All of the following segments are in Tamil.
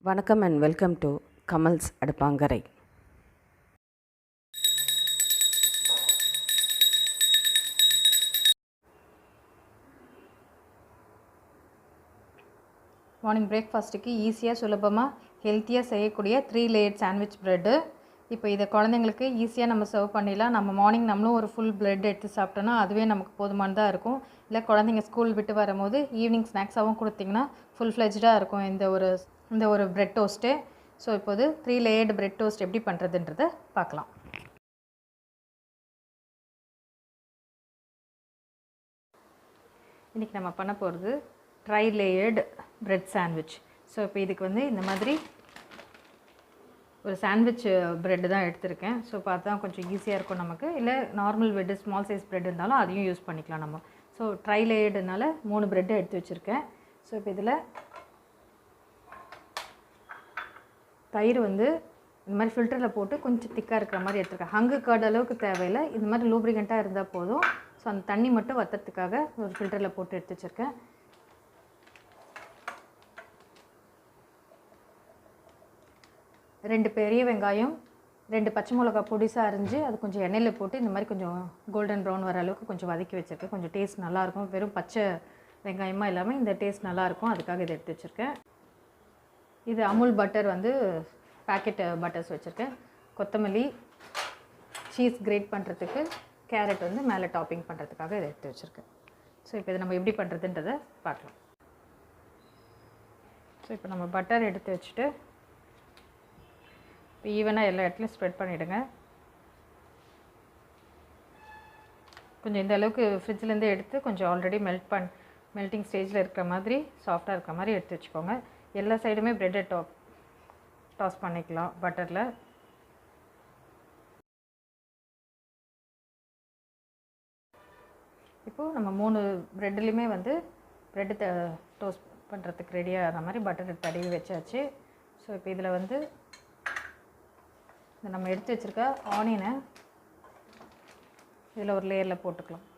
வணக்கம் and welcome to KAMALS ADUPANKARAI. Morning பிரேக்ஃபாஸ்ட்டுக்கு ஈஸியாக சுலபமாக ஹெல்த்தியாக செய்யக்கூடிய 3 லேயர் சாண்ட்விச் ப்ரெட்டு. இப்போ இதை குழந்தைங்களுக்கு ஈஸியாக நம்ம சர்வ் பண்ணிடலாம். நம்ம மார்னிங் நம்மளும் ஒரு ஃபுல் ப்ரெட் எடுத்து சாப்பிட்டோன்னா அதுவே நமக்கு போதுமானதாக இருக்கும். இல்லை குழந்தைங்க ஸ்கூல் விட்டு வரும்போது ஈவினிங் ஸ்நாக்ஸாகவும் கொடுத்திங்கன்னா ஃபுல் ஃப்ளெஜ்டாக இருக்கும் இந்த ஒரு ப்ரெட் டோஸ்ட்டு. ஸோ இப்போது 3 லேயர்டு ப்ரெட் டோஸ்ட் எப்படி பண்ணுறதுன்றதை பார்க்கலாம். இன்றைக்கி நம்ம பண்ண போகிறது try layered bread sandwich. So இப்போ இதுக்கு இந்த மாதிரி ஒரு சாண்ட்விச் ப்ரெட்டு தான் எடுத்திருக்கேன். ஸோ பார்த்தா கொஞ்சம் ஈஸியாக இருக்கும் நமக்கு. இல்லை normal bread small size bread இருந்தாலும் அதையும் யூஸ் பண்ணிக்கலாம் நம்ம. ஸோ ட்ரை லேயர்டுனால 3 ப்ரெட்டு எடுத்து வச்சுருக்கேன். ஸோ இப்போ இதில் தயிர் இந்த மாதிரி ஃபில்டரில் போட்டு கொஞ்சம் திக்காக இருக்கிற மாதிரி எடுத்துருக்கேன். ஹங்கு கர்ட் அளவுக்கு தேவையில்லை, இந்த மாதிரி லூப்ரிகண்ட்டாக இருந்தால் போதும். ஸோ அந்த தண்ணி மட்டும் வற்றத்துக்காக ஒரு ஃபில்டரில் போட்டு எடுத்து வச்சுருக்கேன். 2 பெரிய வெங்காயம், 2 பச்சை மிளகா பொடிசாக அரிஞ்சு அது கொஞ்சம் எண்ணெயில் போட்டு இந்த மாதிரி கொஞ்சம் கோல்டன் ப்ரௌன் வர அளவுக்கு கொஞ்சம் வதக்கி வச்சுருக்கேன். கொஞ்சம் டேஸ்ட் நல்லாயிருக்கும். வெறும் பச்சை வெங்காயமாக இல்லாமல் இந்த டேஸ்ட் நல்லாயிருக்கும், அதுக்காக இதை எடுத்து வச்சுருக்கேன். இது அமுல் பட்டர் பேக்கெட் பட்டர்ஸ் வச்சுருக்கேன். கொத்தமல்லி, சீஸ் கிரேட் பண்ணுறதுக்கு, கேரட் மேலே டாப்பிங் பண்ணுறதுக்காக இதை எடுத்து வச்சுருக்கேன். ஸோ இப்போ இதை நம்ம எப்படி பண்ணுறதுன்றதை பார்க்கலாம். ஸோ இப்போ நம்ம பட்டர் எடுத்து வச்சுட்டு ஈவனாக எல்லா இடத்துலையும் ஸ்ப்ரெட் பண்ணிவிடுங்க. கொஞ்சம் இந்த அளவுக்கு ஃப்ரிட்ஜிலேருந்து எடுத்து கொஞ்சம் ஆல்ரெடி மெல்ட்டிங் ஸ்டேஜில் இருக்கிற மாதிரி சாஃப்டாக இருக்கிற மாதிரி எடுத்து வச்சுக்கோங்க. எல்லா சைடுமே ப்ரெட்டை டாஸ் பண்ணிக்கலாம் பட்டரில். இப்போது நம்ம 3 ப்ரெட்லேயுமே ப்ரெட்டு டோஸ்ட் பண்ணுறதுக்கு ரெடியாக ஆகிற மாதிரி பட்டர் தடவி வச்சாச்சு. ஸோ இப்போ இதில் நம்ம எடுத்து வச்சுருக்க ஆனியனை இதில் ஒரு லேயரில் போட்டுக்கலாம்.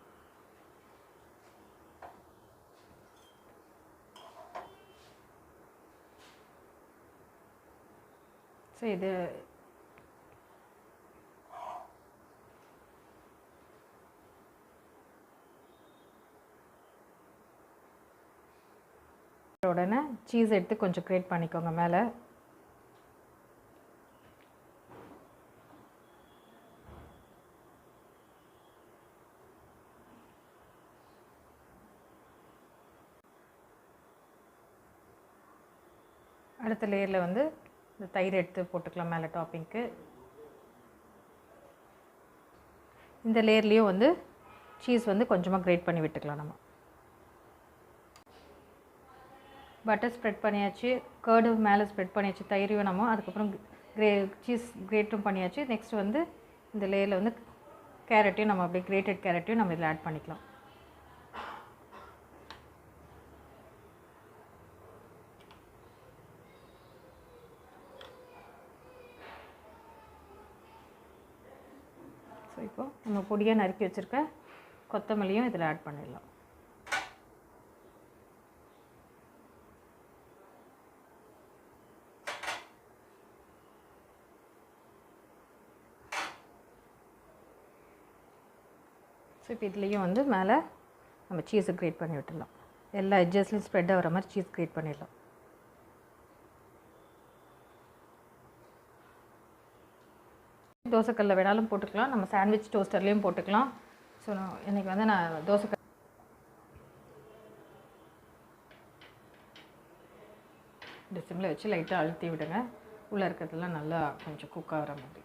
ஸோ இது உடனே சீஸ் எடுத்து கொஞ்சம் கிரேட் பண்ணிக்கோங்க மேலே. அடுத்த லேயரில் இந்த தயிர் எடுத்து போட்டுக்கலாம் மேலே டாப்பிங்க்கு. இந்த லேயர்லேயும் சீஸ் கொஞ்சமாக கிரேட் பண்ணி விட்டுக்கலாம். நம்ம பட்டர் ஸ்ப்ரெட் பண்ணியாச்சு, கர்டு மேலே ஸ்ப்ரெட் பண்ணியாச்சு, தயிரையும் நம்ம அதுக்கப்புறம் சீஸ் கிரேட்டும் பண்ணியாச்சு. நெக்ஸ்ட் இந்த லேயரில் கேரட்டையும் நம்ம அப்படியே கிரேட்டட் கேரட்டையும் நம்ம இதில் ஆட் பண்ணிக்கலாம். ஸோ இப்போது நம்ம பொடியாக நறுக்கி வச்சுருக்க கொத்தமல்லியும் இதில் ஆட் பண்ணிடலாம். ஸோ இப்போ இதுலேயும் மேலே நம்ம சீஸை கிரேட் பண்ணி விட்டுடலாம். எல்லா எட்ஜஸ்லையும் ஸ்ப்ரெட் ஆகிற மாதிரி சீஸ் கிரேட் பண்ணிடலாம். தோசைக்கல்ல வேணாலும் போட்டுக்கலாம், நம்ம சாண்ட்விச் டோஸ்டர்லேயும் போட்டுக்கலாம். ஸோ இன்றைக்கி நான் தோசைக்கல் சிம்மில் வச்சு லைட்டாக அழுத்தி விடுங்க. உள்ளே இருக்கிறதுலாம் நல்லா கொஞ்சம் குக் ஆகிற மாதிரி.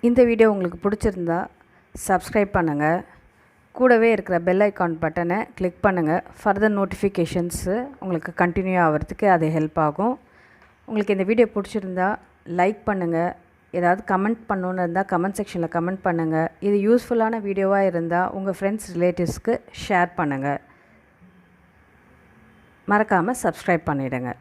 இந்த வீடியோ உங்களுக்கு பிடிச்சிருந்தா சப்ஸ்கிரைப் பண்ணுங்கள். கூடவே இருக்கிற பெல் ஐக்கான் பட்டனை கிளிக் பண்ணுங்கள். ஃபர்தர் நோட்டிஃபிகேஷன்ஸு உங்களுக்கு கண்டினியூ ஆகிறதுக்கு அது ஹெல்ப் ஆகும். உங்களுக்கு இந்த வீடியோ பிடிச்சிருந்தா லைக் பண்ணுங்கள். ஏதாவது கமெண்ட் பண்ணணுன்னு இருந்தால் கமெண்ட் செக்ஷனில் கமெண்ட் பண்ணுங்கள். இது யூஸ்ஃபுல்லான வீடியோவாக இருந்தால் உங்கள் ஃப்ரெண்ட்ஸ் ரிலேட்டிவ்ஸ்க்கு ஷேர் பண்ணுங்கள். மறக்காமல் சப்ஸ்கிரைப் பண்ணிவிடுங்க.